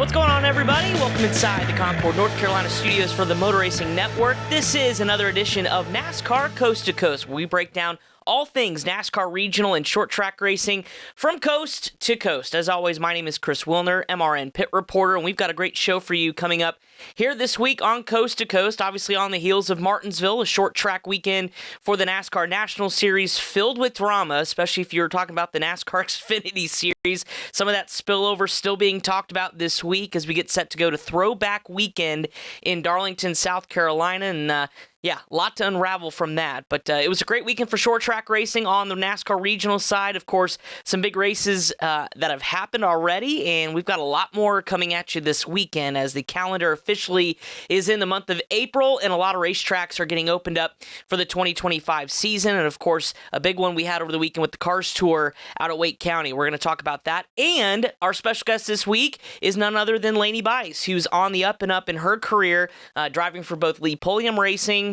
What's going on, everybody? Welcome inside the Concord, North Carolina studios for the Motor Racing Network. This is another edition of NASCAR Coast to Coast, where we break down all things NASCAR regional and short track racing from coast to coast. As always, my name is Chris Wilner, MRN Pit Reporter, and we've got a great show for you coming up here this week on Coast to Coast, obviously on the heels of Martinsville, a short track weekend for the NASCAR National Series filled with drama, especially if you're talking about the NASCAR Xfinity Series. Some of that spillover still being talked about this week as we get set to go to Throwback Weekend in Darlington, South Carolina, and yeah, a lot to unravel from that, but it was a great weekend for short track racing on the NASCAR regional side. Of course, some big races that have happened already, and we've got a lot more coming at you this weekend as the calendar officially is in the month of April, and a lot of racetracks are getting opened up for the 2025 season, and of course, a big one we had over the weekend with the Cars Tour out at Wake County. We're going to talk about that, and our special guest this week is none other than Lanie Bice, who's on the up and up in her career, driving for both Lee Pulliam Racing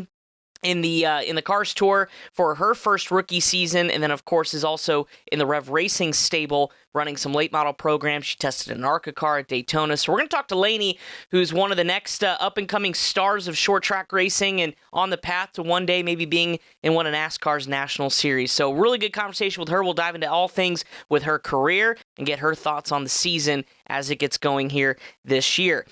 in the Cars Tour for her first rookie season, and then of course is also in the Rev Racing stable running some late model programs. She tested an ARCA car at Daytona. So we're going to talk to Lanie, who's one of the next up-and-coming stars of short track racing and on the path to one day maybe being in one of NASCAR's national series. So really good conversation with her. We'll dive into all things with her career and get her thoughts on the season as it gets going here this year.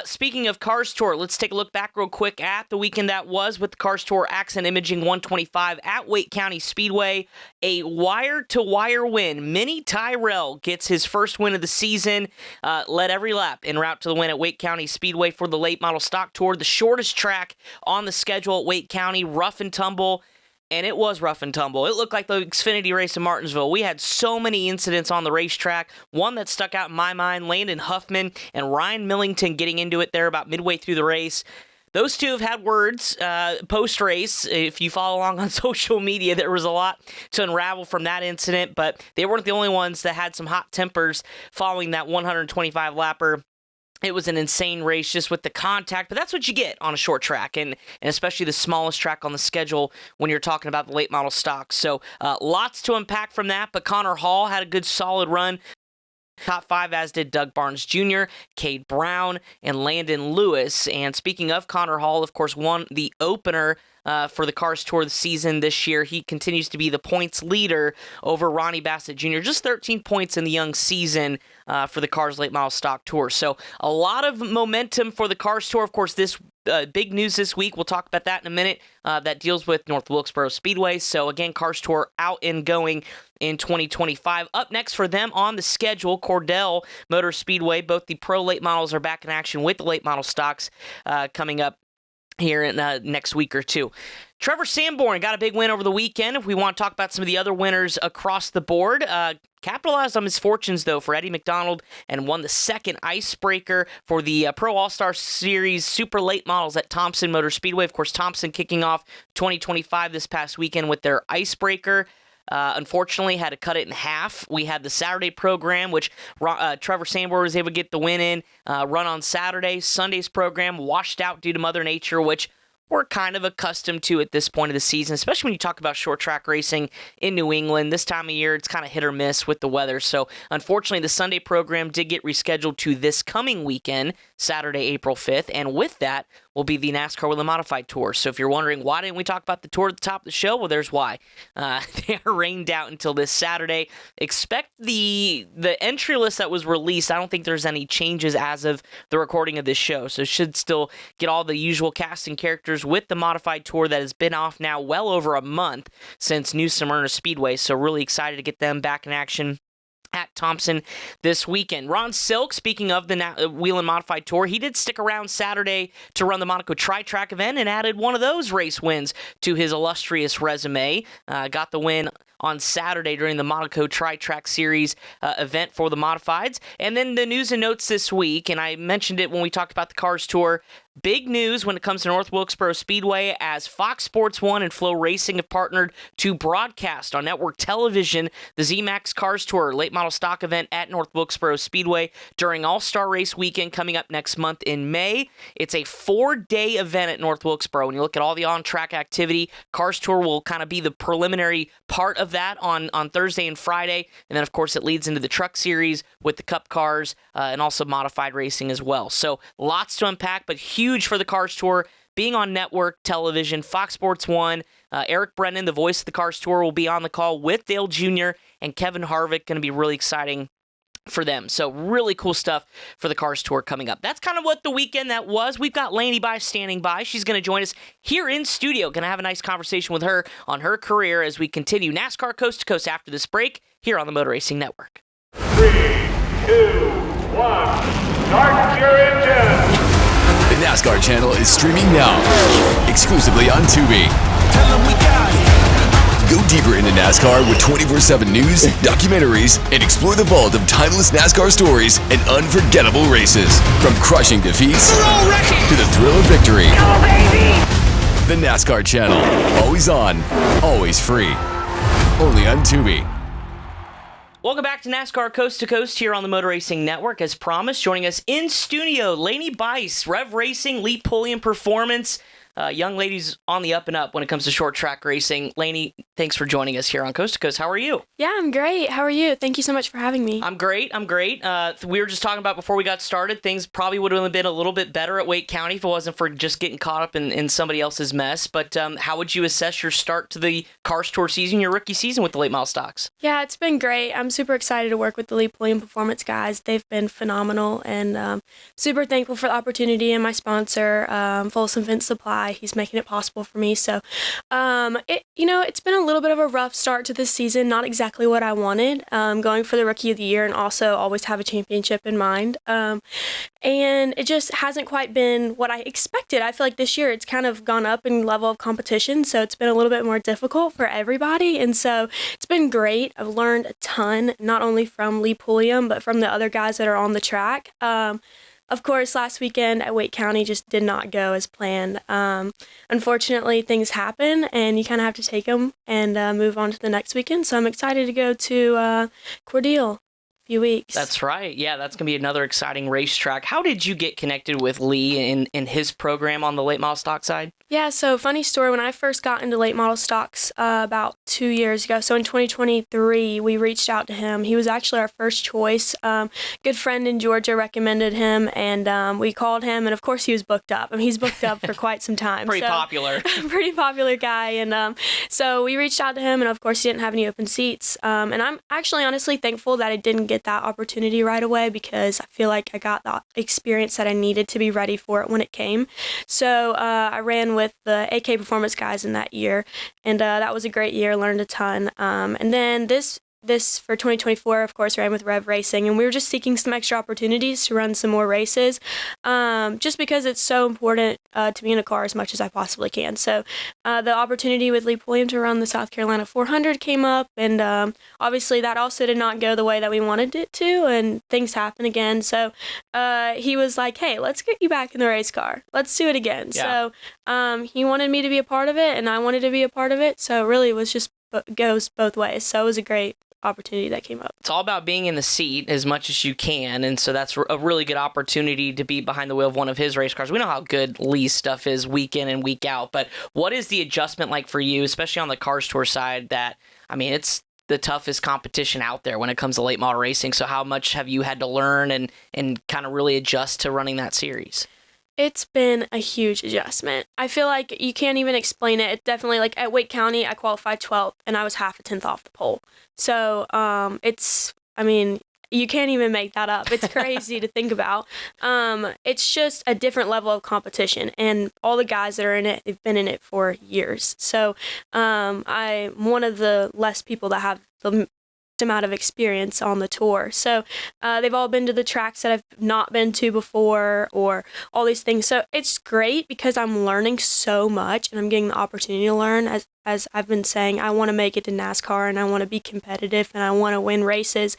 Speaking of Cars Tour, let's take a look back real quick at the weekend that was with the Cars Tour Accident Imaging 125 at Wake County Speedway. A wire-to-wire win. Minnie Tyrell gets his first win of the season, led every lap en route to the win at Wake County Speedway for the late model stock tour, the shortest track on the schedule at Wake County, rough and tumble. And it was rough and tumble. It looked like the Xfinity race in Martinsville. We had so many incidents on the racetrack. One that stuck out in my mind, Landon Huffman and Ryan Millington getting into it there about midway through the race. Those two have had words post-race. If you follow along on social media, there was a lot to unravel from that incident, but they weren't the only ones that had some hot tempers following that 125-lapper. It was an insane race just with the contact, but that's what you get on a short track, and especially the smallest track on the schedule when you're talking about the late model stock. So lots to unpack from that, but Connor Hall had a good solid run. Top five, as did Doug Barnes Jr., Cade Brown, and Landon Lewis. And speaking of Connor Hall, of course, won the opener for the Cars Tour this season this year. He continues to be the points leader over Ronnie Bassett Jr., just 13 points in the young season for the Cars Late Model Stock Tour. So a lot of momentum for the Cars Tour. Of course, this big news this week, we'll talk about that in a minute, that deals with North Wilkesboro Speedway. So again, Cars Tour out and going in 2025. Up next for them on the schedule, Cordell Motor Speedway. Both the pro late models are back in action with the late model stocks coming up here in next week or two. Trevor Sanborn got a big win over the weekend. If we want to talk about some of the other winners across the board, capitalized on his fortunes, though, for Eddie McDonald and won the second icebreaker for the Pro All-Star Series Super Late Models at Thompson Motor Speedway. Of course, Thompson kicking off 2025 this past weekend with their icebreaker. Unfortunately, had to cut it in half. We had the Saturday program, which Trevor Sanborn was able to get the win in, run on Saturday. Sunday's program washed out due to Mother Nature, which we're kind of accustomed to at this point of the season, especially when you talk about short track racing in New England. This time of year, it's kind of hit or miss with the weather. So, unfortunately, the Sunday program did get rescheduled to this coming weekend, Saturday, April 5th. And with that will be the NASCAR Whelen Modified Tour. So if you're wondering, why didn't we talk about the tour at the top of the show? Well, there's why. They are rained out until this Saturday. Expect the entry list that was released. I don't think there's any changes as of the recording of this show. So should still get all the usual cast and characters with the Modified Tour that has been off now well over a month since New Smyrna Speedway. So really excited to get them back in action at Thompson this weekend. Ron Silk, speaking of the Whelen Modified Tour, he did stick around Saturday to run the Monaco Tri-Track event and added one of those race wins to his illustrious resume. Got the win on Saturday during the Monaco Tri-Track Series event for the Modifieds. And then the news and notes this week, and I mentioned it when we talked about the Cars Tour, big news when it comes to North Wilkesboro Speedway, as Fox Sports 1 and Flow Racing have partnered to broadcast on network television the ZMAX Cars Tour late model stock event at North Wilkesboro Speedway during All-Star Race Weekend coming up next month in May. It's a 4-day event at North Wilkesboro. When you look at all the on-track activity, Cars Tour will kind of be the preliminary part of that on Thursday and Friday. And then, of course, it leads into the Truck Series with the Cup cars and also modified racing as well. So lots to unpack, but huge for the Cars Tour being on network television. Fox Sports 1, Eric Brennan, the voice of the Cars Tour, will be on the call with Dale Jr. and Kevin Harvick. Going to be really exciting for them. So really cool stuff for the Cars Tour coming up. That's kind of what the weekend that was. We've got Laney Bice standing by. She's going to join us here in studio. Going to have a nice conversation with her on her career as we continue NASCAR Coast to Coast after this break here on the Motor Racing Network. 3, 2, 1, start your engine! The NASCAR channel is streaming now, exclusively on Tubi. Tell them we got it. Go deeper into NASCAR with 24/7 news, documentaries, and explore the vault of timeless NASCAR stories and unforgettable races. From crushing defeats to the thrill of victory. Go, baby! The NASCAR channel, always on, always free. Only on Tubi. Welcome back to NASCAR Coast to Coast here on the Motor Racing Network. As promised, joining us in studio, Lanie Bice, Rev Racing, Lee Pulliam Performance. Young ladies on the up and up when it comes to short track racing. Lanie, thanks for joining us here on Coast to Coast. How are you? Yeah, I'm great. How are you? Thank you so much for having me. I'm great. We were just talking about before we got started, things probably would have been a little bit better at Wake County if it wasn't for just getting caught up in somebody else's mess. But how would you assess your start to the Cars Tour season, your rookie season with the late model stocks? Yeah, it's been great. I'm super excited to work with the Lee Pulliam Performance guys. They've been phenomenal, and super thankful for the opportunity, and my sponsor, Folsom Fence Supply. He's making it possible for me. So, it's been a little bit of a rough start to this season. Not exactly what I wanted. Going for the Rookie of the Year, and also always have a championship in mind. And it just hasn't quite been what I expected. I feel like this year it's kind of gone up in level of competition, so it's been a little bit more difficult for everybody. And so it's been great. I've learned a ton, not only from Lee Pulliam, but from the other guys that are on the track. Of course, last weekend at Wake County just did not go as planned. Unfortunately, things happen, and you kind of have to take them and move on to the next weekend. So I'm excited to go to Cordele. Few weeks. That's right. Yeah, that's going to be another exciting racetrack. How did you get connected with Lee in his program on the late model stock side? Yeah, so funny story. When I first got into late model stocks about 2 years ago, so in 2023, we reached out to him. He was actually our first choice. Good friend in Georgia recommended him, and we called him, and of course he was booked up. I mean, he's booked up for quite some time. Pretty popular. Pretty popular guy, and so we reached out to him, and of course he didn't have any open seats. And I'm actually honestly thankful that I didn't get that opportunity right away, because I feel like I got the experience that I needed to be ready for it when it came. So I ran with the AK Performance guys in that year, and that was a great year. Learned a ton. And then this for 2024, of course, ran with Rev Racing, and we were just seeking some extra opportunities to run some more races, just because it's so important to be in a car as much as I possibly can. So the opportunity with Lee Pulliam to run the South Carolina 400 came up, and obviously that also did not go the way that we wanted it to, and things happen again. So he was like, hey, let's get you back in the race car. Let's do it again. Yeah. So he wanted me to be a part of it, and I wanted to be a part of it. So really it was just goes both ways. So it was a great opportunity that came up. It's all about being in the seat as much as you can, and so that's a really good opportunity to be behind the wheel of one of his race cars. We know how good Lee's stuff is week in and week out, but what is the adjustment like for you, especially on the Cars Tour side? That, I mean, it's the toughest competition out there when it comes to late model racing, so how much have you had to learn and kind of really adjust to running that series? It's been a huge adjustment. I feel like you can't even explain it. It's definitely, like, at Wake County, I qualified 12th, and I was half a tenth off the pole. So you can't even make that up. It's crazy to think about. It's just a different level of competition, and all the guys that are in it, they've been in it for years. So I'm one of the less people that have the amount of experience on the tour. So they've all been to the tracks that I've not been to before, or all these things. So it's great because I'm learning so much, and I'm getting the opportunity to learn. As I've been saying, I want to make it to NASCAR, and I want to be competitive, and I want to win races.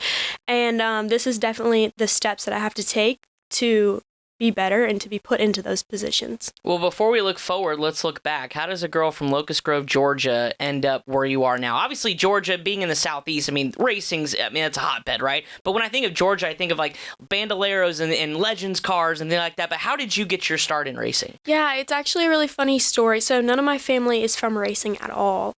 And this is definitely the steps that I have to take to be better and to be put into those positions. Well, before we look forward, let's look back. How does a girl from Locust Grove, Georgia, end up where you are now? Obviously, Georgia, being in the Southeast, I mean, racing's, it's a hotbed, right? But when I think of Georgia, I think of like Bandoleros and Legends cars and things like that. But how did you get your start in racing? Yeah, it's actually a really funny story. So none of my family is from racing at all.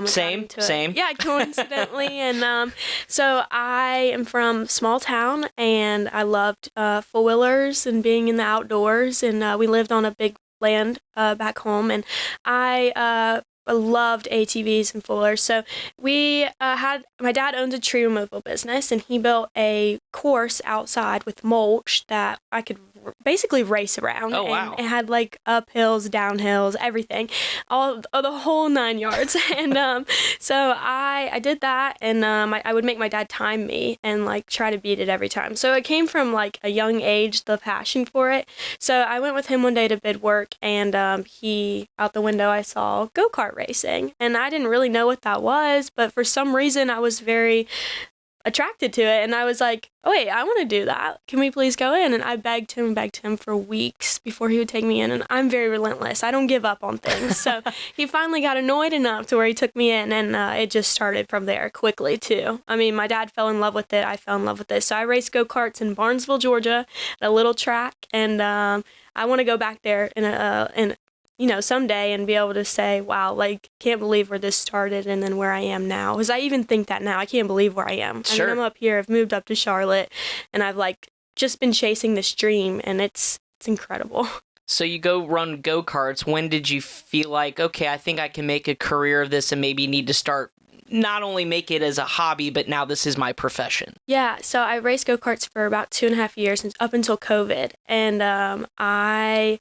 Same. Yeah, coincidentally. And so I am from a small town, and I loved four-wheelers and being in the outdoors. And we lived on a big land back home, and I loved ATVs and four-wheelers. So we my dad owns a tree removal business, and he built a course outside with mulch that I could basically race around. Oh, wow. And it had like uphills, downhills, everything, all the whole 9 yards. And so I did that, and I would make my dad time me and like try to beat it every time. So it came from like a young age, the passion for it. So I went with him one day to bid work, and he, out the window, I saw go-kart racing, and I didn't really know what that was, but for some reason I was very attracted to it, and I was like, oh wait, I want to do that, can we please go in? And I begged him for weeks before he would take me in, and I'm very relentless, I don't give up on things. So he finally got annoyed enough to where he took me in, and it just started from there quickly too. I mean, my dad fell in love with it, I fell in love with it. So I raced go-karts in Barnesville, Georgia, at a little track, and I want to go back there in someday and be able to say, wow, like, can't believe where this started and then where I am now. Because I even think that now. I can't believe where I am. Sure. I mean, I'm up here. I've moved up to Charlotte, and I've, like, just been chasing this dream, and it's incredible. So you go run go-karts. When did you feel like, okay, I think I can make a career of this and maybe need to start not only make it as a hobby, but now this is my profession? Yeah, so I raced go-karts for about 2.5 years, up until COVID, and I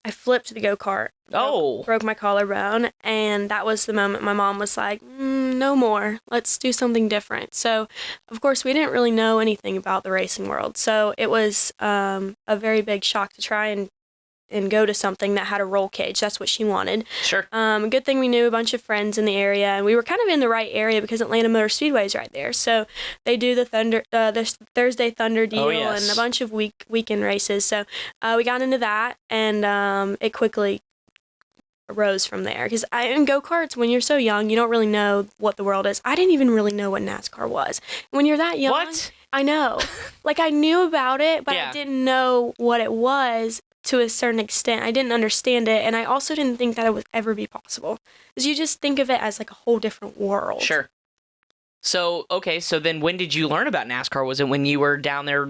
flipped the go-kart. Oh. Broke my collarbone, and that was the moment my mom was like, no more. Let's do something different. So, of course, we didn't really know anything about the racing world. So it was a very big shock to try and go to something that had a roll cage. That's what she wanted. Sure. Good thing we knew a bunch of friends in the area, and we were kind of in the right area because Atlanta Motor Speedway is right there. So they do the Thursday Thunder deal. Oh, yes. And a bunch of weekend races. So we got into that, and it quickly arose from there. Because in go-karts, when you're so young, you don't really know what the world is. I didn't even really know what NASCAR was. When you're that young, What? I know. Like, I knew about it, but Yeah. I didn't know what it was to a certain extent. I didn't understand it, and I also didn't think that it would ever be possible. Because you just think of it as like a whole different world. Sure. So, okay, so then when did you learn about NASCAR? Was it when you were down there,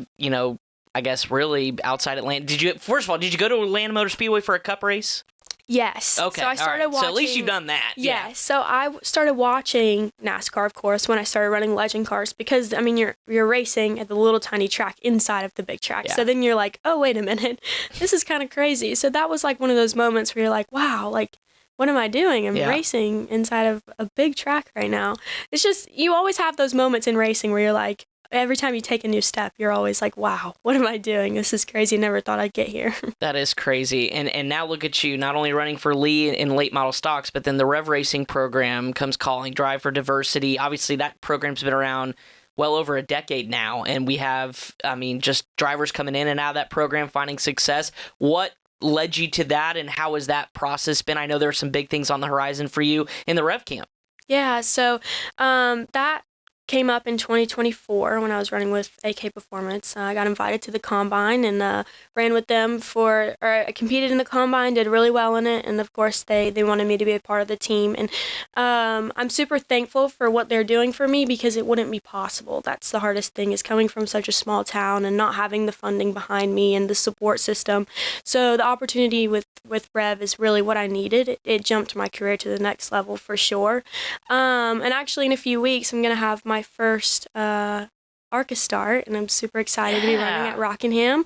I guess really outside Atlanta? First of all, did you go to Atlanta Motor Speedway for a cup race? Yes. Okay, So I started watching. So at least you've done that. Yes. Yeah. So I started watching NASCAR, of course, when I started running legend cars, because I mean you're racing at the little tiny track inside of the big track. Yeah. So then you're like, oh wait a minute, this is kind of crazy. So that was like one of those moments where you're like, wow, like, what am I doing? I'm racing inside of a big track right now. It's just, you always have those moments in racing where you're like, every time you take a new step, you're always like, wow, what am I doing? This is crazy. Never thought I'd get here. That is crazy. And now look at you, not only running for Lee in late model stocks, but then the Rev Racing program comes calling, Drive for Diversity. Obviously, that program's been around well over a decade now. And we have, just drivers coming in and out of that program, finding success. What led you to that, and how has that process been? I know there are some big things on the horizon for you in the Rev Camp. Yeah, so that came up in 2024 when I was running with AK Performance. I got invited to the Combine and ran with them I competed in the Combine, did really well in it, and of course they wanted me to be a part of the team. And I'm super thankful for what they're doing for me, because it wouldn't be possible. That's the hardest thing, is coming from such a small town and not having the funding behind me and the support system. So the opportunity with Rev is really what I needed. It jumped my career to the next level for sure. And actually in a few weeks I'm going to have my first ARCA start, and I'm super excited to be running at Rockingham.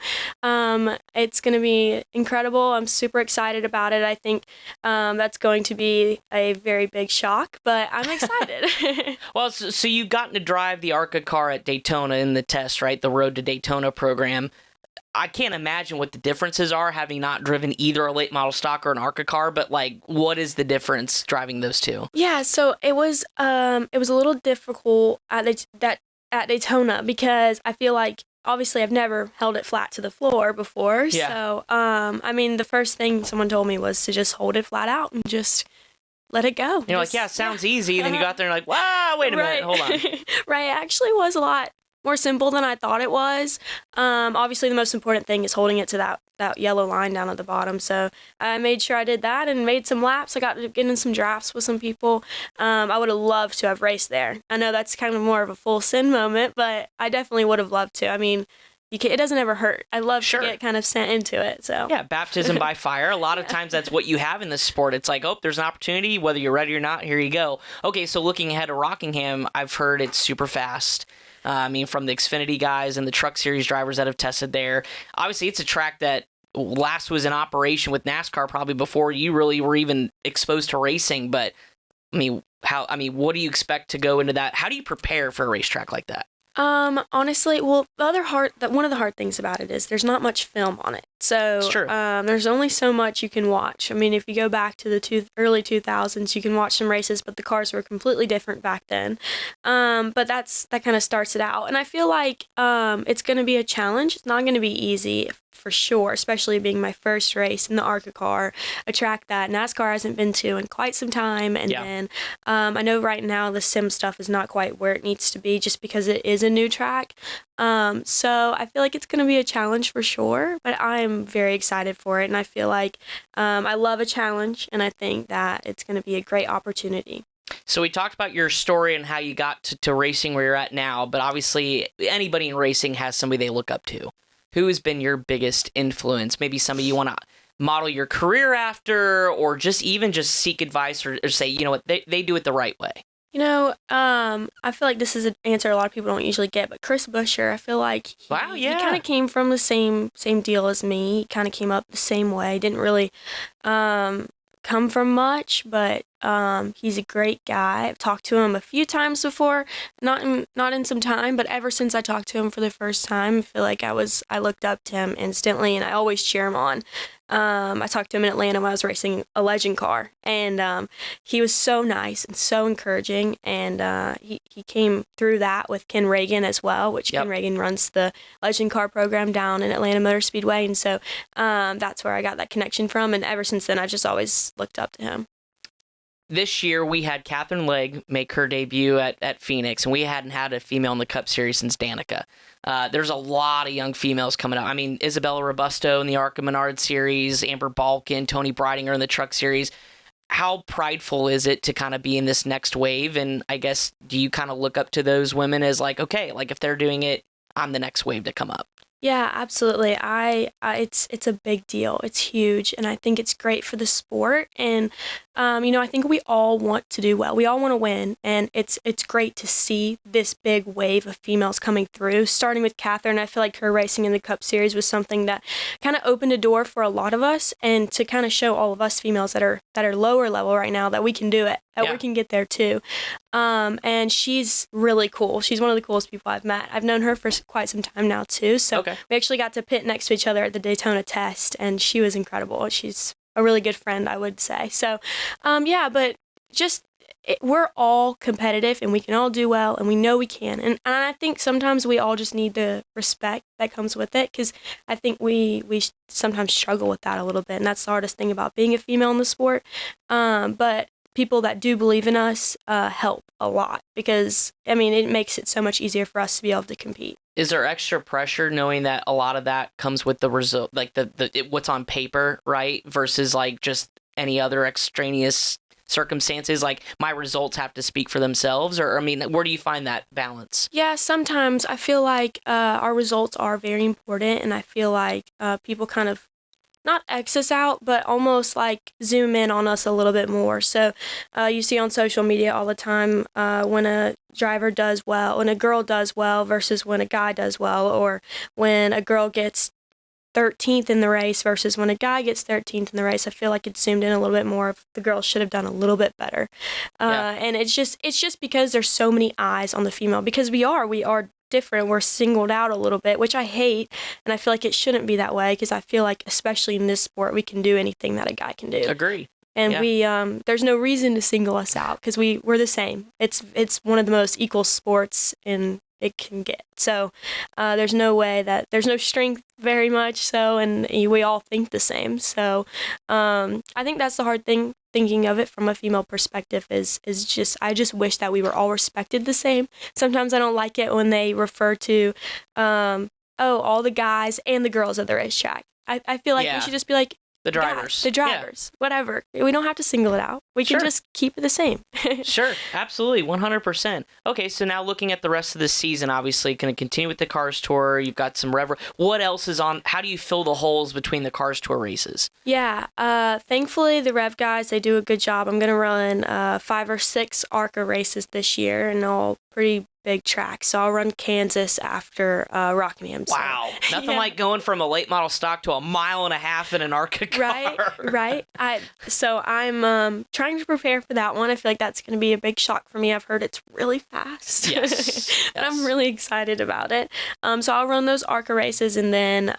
It's going to be incredible. I'm super excited about it. I think that's going to be a very big shock, but I'm excited. Well, so you've gotten to drive the ARCA car at Daytona in the test, right? The Road to Daytona program. I can't imagine what the differences are, having not driven either a late model stock or an ARCA car, but like, what is the difference driving those two? Yeah, so it was a little difficult at Daytona, because I feel like obviously I've never held it flat to the floor before. Yeah. So, I mean, the first thing someone told me was to just hold it flat out and just let it go. And you're like, yeah, sounds easy. And then you go out there and like, wow, wait a minute, hold on. Right. It actually was a lot more simple than I thought it was. Obviously, the most important thing is holding it to that yellow line down at the bottom. So I made sure I did that and made some laps. I got to get in some drafts with some people. I would have loved to have raced there. I know that's kind of more of a full sin moment, but I definitely would have loved to. I mean, it doesn't ever hurt. I love to get kind of sent into it. So yeah, baptism by fire. A lot of times that's what you have in this sport. It's like, oh, there's an opportunity, whether you're ready or not, here you go. Okay, so looking ahead to Rockingham, I've heard it's super fast. I mean, from the Xfinity guys and the Truck Series drivers that have tested there. Obviously, it's a track that last was in operation with NASCAR probably before you really were even exposed to racing. But I mean, what do you expect to go into that? How do you prepare for a racetrack like that? Honestly, well, one of the hard things about it is there's not much film on it. So, it's true. There's only so much you can watch. I mean, if you go back to the early 2000s, you can watch some races, but the cars were completely different back then. But that kind of starts it out. And I feel like, it's going to be a challenge. It's not going to be easy for sure, especially being my first race in the ARCA car, a track that NASCAR hasn't been to in quite some time. And then, I know right now the sim stuff is not quite where it needs to be just because it is a new track. So I feel like it's going to be a challenge for sure, but I'm very excited for it. And I feel like, I love a challenge, and I think that it's going to be a great opportunity. So we talked about your story and how you got to racing where you're at now, but obviously anybody in racing has somebody they look up to. Who has been your biggest influence? Maybe somebody you want to model your career after, or just seek advice or say, you know what, they do it the right way. You know, I feel like this is an answer a lot of people don't usually get, but Chris Buescher, I feel like he kind of came from the same deal as me. He kind of came up the same way. Didn't really come from much, but he's a great guy. I've talked to him a few times before, not in some time, but ever since I talked to him for the first time, I feel like I looked up to him instantly, and I always cheer him on. I talked to him in Atlanta when I was racing a Legend car, and he was so nice and so encouraging, and he came through that with Ken Reagan as well, which Ken Reagan runs the Legend car program down in Atlanta Motor Speedway, and so that's where I got that connection from, and ever since then I just always looked up to him. This year, we had Catherine Legg make her debut at Phoenix, and we hadn't had a female in the Cup Series since Danica. There's a lot of young females coming up. I mean, Isabella Robusto in the ARCA Menard Series, Amber Balkin, Tony Breidinger in the Truck Series. How prideful is it to kind of be in this next wave? And I guess, do you kind of look up to those women as like, okay, like if they're doing it, I'm the next wave to come up? Yeah, absolutely. It's a big deal. It's huge, and I think it's great for the sport. And I think we all want to do well. We all want to win, and it's great to see this big wave of females coming through. Starting with Catherine, I feel like her racing in the Cup Series was something that kind of opened a door for a lot of us, and to kind of show all of us females that are lower level right now that we can do it, that we can get there too. And she's really cool. She's one of the coolest people I've met. I've known her for quite some time now too. So we actually got to pit next to each other at the Daytona test, and she was incredible. She's a really good friend, I would say. So, but we're all competitive, and we can all do well, and we know we can. And I think sometimes we all just need the respect that comes with it, because I think we sometimes struggle with that a little bit, and that's the hardest thing about being a female in the sport. But people that do believe in us help a lot, because, I mean, it makes it so much easier for us to be able to compete. Is there extra pressure knowing that a lot of that comes with the result, like what's on paper, right? Versus like just any other extraneous circumstances, like my results have to speak for themselves, or I mean, where do you find that balance? Yeah, sometimes I feel like our results are very important, and I feel like people kind of not X us out, but almost like zoom in on us a little bit more. So you see on social media all the time when a driver does well, when a girl does well versus when a guy does well, or when a girl gets 13th in the race versus when a guy gets 13th in the race. I feel like it's zoomed in a little bit more if the girls should have done a little bit better. And it's just because there's so many eyes on the female, because we are different. We're singled out a little bit, which I hate, and I feel like it shouldn't be that way, because I feel like, especially in this sport, we can do anything that a guy can do. Agree. And we there's no reason to single us out, because we're the same. It's one of the most equal sports in it can get. So there's no way that there's no strength very much so, and we all think the same. So I think that's the hard thing, thinking of it from a female perspective, is just I just wish that we were all respected the same. Sometimes I don't like it when they refer to all the guys and the girls at the racetrack. I feel like we should just be like, the drivers. The drivers. Yeah. Whatever. We don't have to single it out. We can just keep it the same. Sure. Absolutely. 100%. Okay, so now looking at the rest of the season, obviously, going to continue with the Cars Tour. You've got some Rev. What else is on? How do you fill the holes between the Cars Tour races? Yeah. Thankfully, the Rev guys, they do a good job. I'm going to run 5 or 6 ARCA races this year, and all pretty big tracks. So I'll run Kansas after Rockingham. So, wow. Nothing like going from a late model stock to a 1.5 miles in an ARCA car. Right. So I'm trying to prepare for that one. I feel like that's going to be a big shock for me. I've heard it's really fast. Yes. But I'm really excited about it. So I'll run those ARCA races, and then,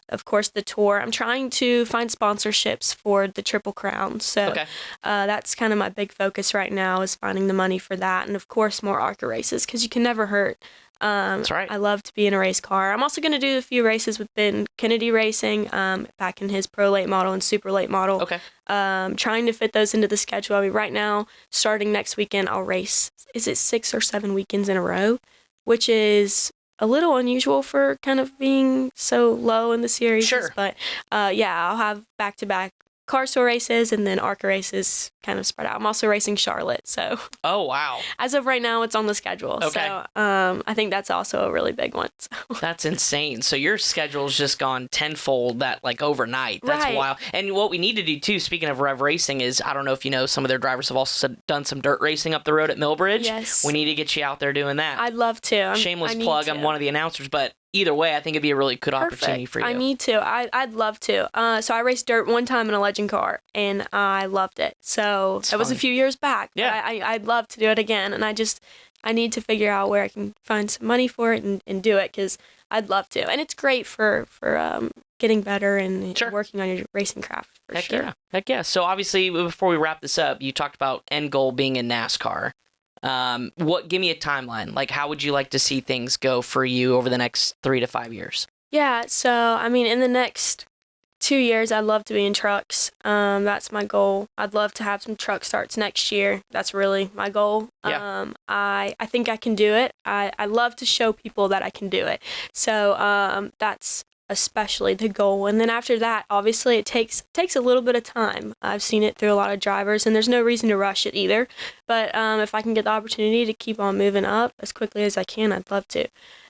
of course, the tour. I'm trying to find sponsorships for the Triple Crown. So that's kind of my big focus right now, is finding the money for that. And, of course, more ARCA races, because you can never hurt. That's right. I love to be in a race car. I'm also going to do a few races with Ben Kennedy Racing, back in his pro late model and super late model. Okay. Trying to fit those into the schedule. I mean, right now, starting next weekend, I'll race. Is it 6 or 7 weekends in a row, which is a little unusual for kind of being so low in the series. Sure. But I'll have back-to-back Car Tour races and then ARCA races kind of spread out. I'm also racing Charlotte, so. Oh, wow. As of right now, it's on the schedule. Okay. So I think that's also a really big one. So. That's insane. So your schedule's just gone tenfold overnight. That's right. wild. And what we need to do, too, speaking of Rev Racing, is, I don't know if you know, some of their drivers have also done some dirt racing up the road at Millbridge. Yes. We need to get you out there doing that. I'd love to. Shameless plug. I'm one of the announcers, but either way, I think it'd be a really good opportunity for you. I need to. I'd love to. So I raced dirt one time in a legend car, and I loved it. So it was a few years back. Yeah. I'd love to do it again, and I need to figure out where I can find some money for it and do it, because I'd love to. And it's great for getting better and working on your racing craft, for sure. Heck yeah. So obviously, before we wrap this up, you talked about end goal being in NASCAR. Give me a timeline. Like, how would you like to see things go for you over the next 3 to 5 years? Yeah, so, I mean, in the next 2 years, I'd love to be in trucks. That's my goal. I'd love to have some truck starts next year. That's really my goal. Yeah. I think I can do it. I love to show people that I can do it. So that's especially the goal. And then after that, obviously, it takes a little bit of time. I've seen it through a lot of drivers, and there's no reason to rush it either. But if I can get the opportunity to keep on moving up as quickly as I can, I'd love to.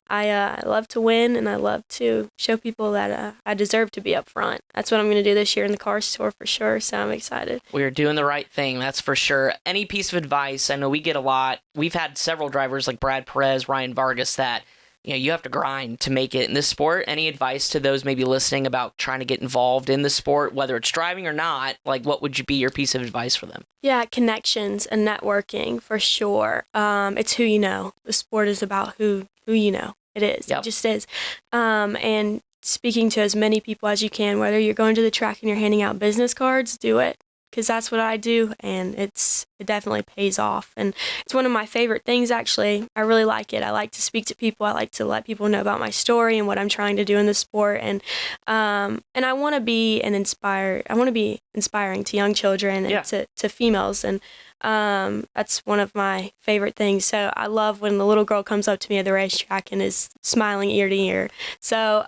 I love to win, and I love to show people that I deserve to be up front. That's what I'm going to do this year in the Cars Tour for sure, so I'm excited. We're doing the right thing, that's for sure. Any piece of advice? I know we get a lot. We've had several drivers like Brad Perez, Ryan Vargas, that you have to grind to make it in this sport. Any advice to those maybe listening about trying to get involved in the sport, whether it's driving or not? Like, what would be your piece of advice for them? Yeah, connections and networking for sure. It's who you know. The sport is about who you know. It is. Yep. It just is. And speaking to as many people as you can, whether you're going to the track and you're handing out business cards, do it. Because that's what I do, and it definitely pays off. And it's one of my favorite things, actually. I really like it. I like to speak to people. I like to let people know about my story and what I'm trying to do in the sport. And I want to be inspiring to young children and to females. And that's one of my favorite things. So I love when the little girl comes up to me at the racetrack and is smiling ear to ear. So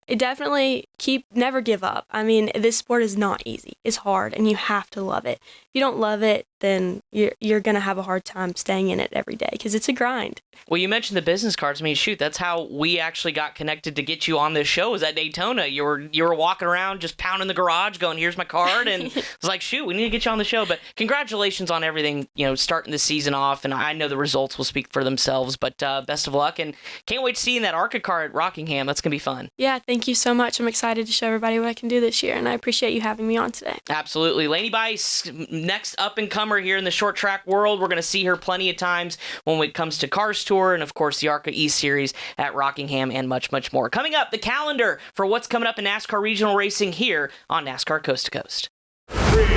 it definitely never give up. I mean, this sport is not easy. It's hard, and you have to love it. If you don't love it, then you're going to have a hard time staying in it every day, because it's a grind. Well, you mentioned the business cards. I mean, shoot, that's how we actually got connected to get you on this show, was at Daytona. You were walking around just pounding the garage going, here's my card. And I was like, shoot, we need to get you on the show. But congratulations on everything, starting the season off. And I know the results will speak for themselves, but best of luck. And can't wait to see you in that ARCA car at Rockingham. That's going to be fun. Yeah, thank you so much. I'm excited to show everybody what I can do this year, and I appreciate you having me on today. Absolutely. Laney Bice, next up-and-comer here in the short track world. We're going to see her plenty of times when it comes to Cars Tour and, of course, the ARCA East Series at Rockingham and much, much more. Coming up, the calendar for what's coming up in NASCAR regional racing here on NASCAR Coast to Coast. 3, 2,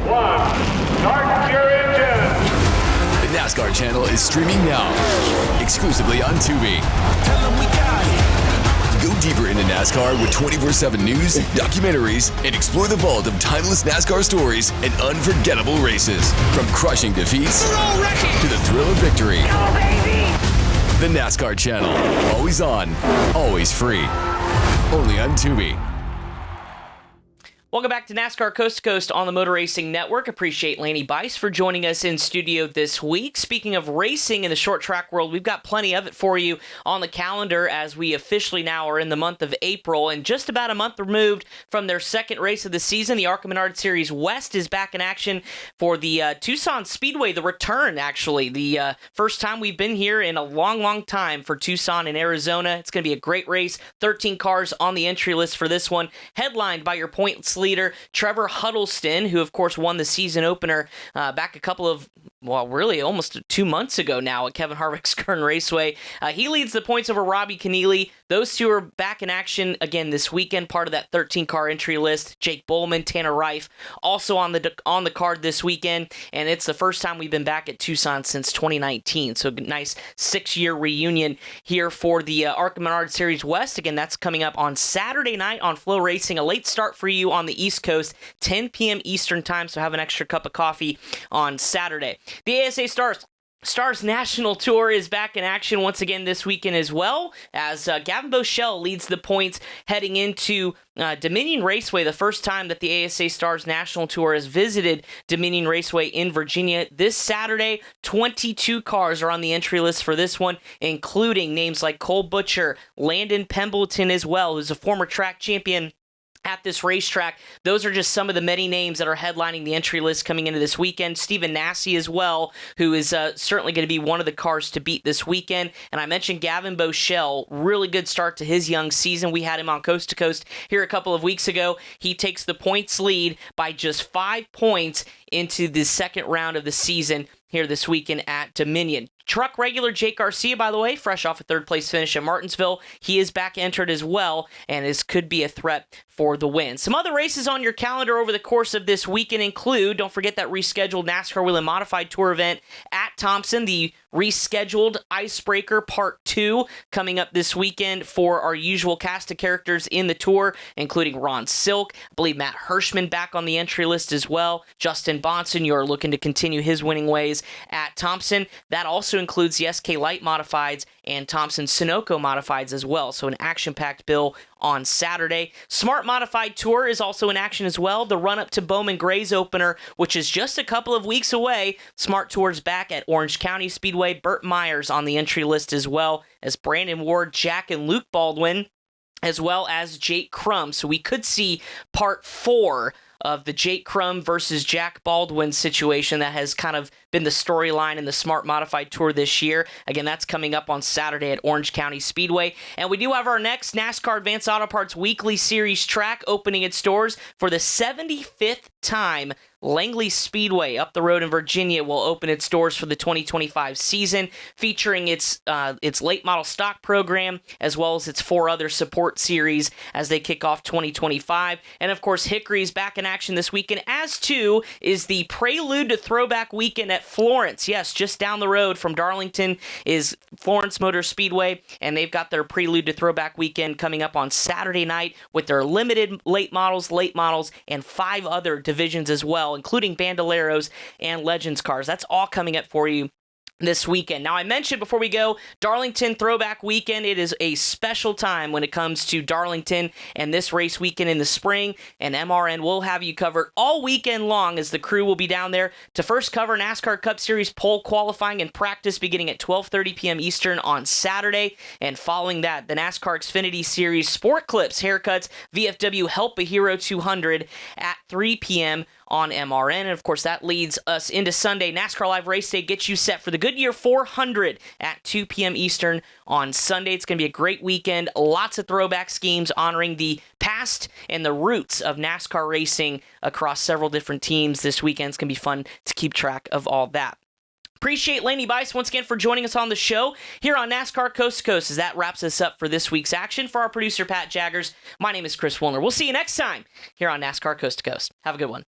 1, start your engine! The NASCAR NASCAR channel is streaming now, exclusively on Tubi. Tell them we got it. Go deeper into NASCAR with 24/7 news, documentaries, and explore the vault of timeless NASCAR stories and unforgettable races. From crushing defeats to the thrill of victory. The NASCAR channel. Always on, always free. Only on Tubi. Welcome back to NASCAR Coast to Coast on the Motor Racing Network. Appreciate Laney Bice for joining us in studio this week. Speaking of racing in the short track world, we've got plenty of it for you on the calendar as we officially now are in the month of April, and just about a month removed from their second race of the season. The ARCA Menard Series West is back in action for the Tucson Speedway, the return, actually. The first time we've been here in a long, long time for Tucson in Arizona. It's going to be a great race. 13 cars on the entry list for this one, headlined by your points leader, Trevor Huddleston, who, of course, won the season opener back a couple of, well, really almost 2 months ago now at Kevin Harvick's Kern Raceway. He leads the points over Robbie Keneally. Those two are back in action again this weekend, part of that 13-car entry list. Jake Bowman, Tanner Reif, also on the card this weekend, and it's the first time we've been back at Tucson since 2019. So nice 6-year reunion here for the ARCA Menard Series West. Again, that's coming up on Saturday night on Flow Racing. A late start for you on the East Coast, 10 p.m. Eastern time, so have an extra cup of coffee on Saturday. The ASA Stars National Tour is back in action once again this weekend as well, as Gavin Boschelle leads the points heading into Dominion Raceway, the first time that the ASA Stars National Tour has visited Dominion Raceway in Virginia. This Saturday, 22 cars are on the entry list for this one, including names like Cole Butcher, Landon Pembleton as well, who's a former track champion at this racetrack. Those are just some of the many names that are headlining the entry list coming into this weekend. Stephen Nasse as well, who is certainly going to be one of the cars to beat this weekend. And I mentioned Gavin Boschelle, really good start to his young season. We had him on Coast to Coast here a couple of weeks ago. He takes the points lead by just 5 points into the second round of the season here this weekend at Dominion. Truck regular Jake Garcia, by the way, fresh off a third-place finish at Martinsville. He is back entered as well, and this could be a threat for the win. Some other races on your calendar over the course of this weekend include, don't forget that rescheduled NASCAR Whelen Modified Tour event at Thompson, the rescheduled Icebreaker Part 2 coming up this weekend for our usual cast of characters in the tour, including Ron Silk. I believe Matt Hirschman back on the entry list as well. Justin Bonson, you're looking to continue his winning ways at Thompson. That also includes the SK Light Modifieds and Thompson Sunoco Modifieds as well. So an action-packed bill on Saturday. Smart Modified Tour is also in action as well. The run-up to Bowman Gray's opener, which is just a couple of weeks away. Smart Tour's back at Orange County Speedway. Burt Myers on the entry list as well as Brandon Ward, Jack, and Luke Baldwin, as well as Jake Crum. So we could see Part 4 of the Jake Crum versus Jack Baldwin situation that has kind of been the storyline in the Smart Modified Tour this year. Again, that's coming up on Saturday at Orange County Speedway. And we do have our next NASCAR Advanced Auto Parts Weekly Series track opening its doors for the 75th time. Langley Speedway up the road in Virginia will open its doors for the 2025 season, featuring its late model stock program as well as its 4 other support series as they kick off 2025. And of course, Hickory's back in action this weekend, as too is the Prelude to Throwback Weekend at Florence. Yes, just down the road from Darlington is Florence Motor Speedway, and they've got their Prelude to Throwback Weekend coming up on Saturday night with their limited late models, and 5 other divisions as well, including Bandoleros and Legends cars. That's all coming up for you this weekend. Now, I mentioned before we go, Darlington Throwback Weekend. It is a special time when it comes to Darlington and this race weekend in the spring, and MRN will have you covered all weekend long as the crew will be down there to first cover NASCAR Cup Series pole qualifying and practice beginning at 12:30 p.m. Eastern on Saturday, and following that, the NASCAR Xfinity Series Sport Clips, Haircuts, VFW Help a Hero 200 at 3 p.m. on MRN. And of course, that leads us into Sunday. NASCAR Live Race Day gets you set for the Goodyear 400 at 2 p.m. Eastern on Sunday. It's going to be a great weekend. Lots of throwback schemes honoring the past and the roots of NASCAR racing across several different teams. This weekend's going to be fun to keep track of all that. Appreciate Lanie Bice once again for joining us on the show here on NASCAR Coast to Coast, as that wraps us up for this week's action. For our producer, Pat Jaggers, my name is Chris Woolner. We'll see you next time here on NASCAR Coast to Coast. Have a good one.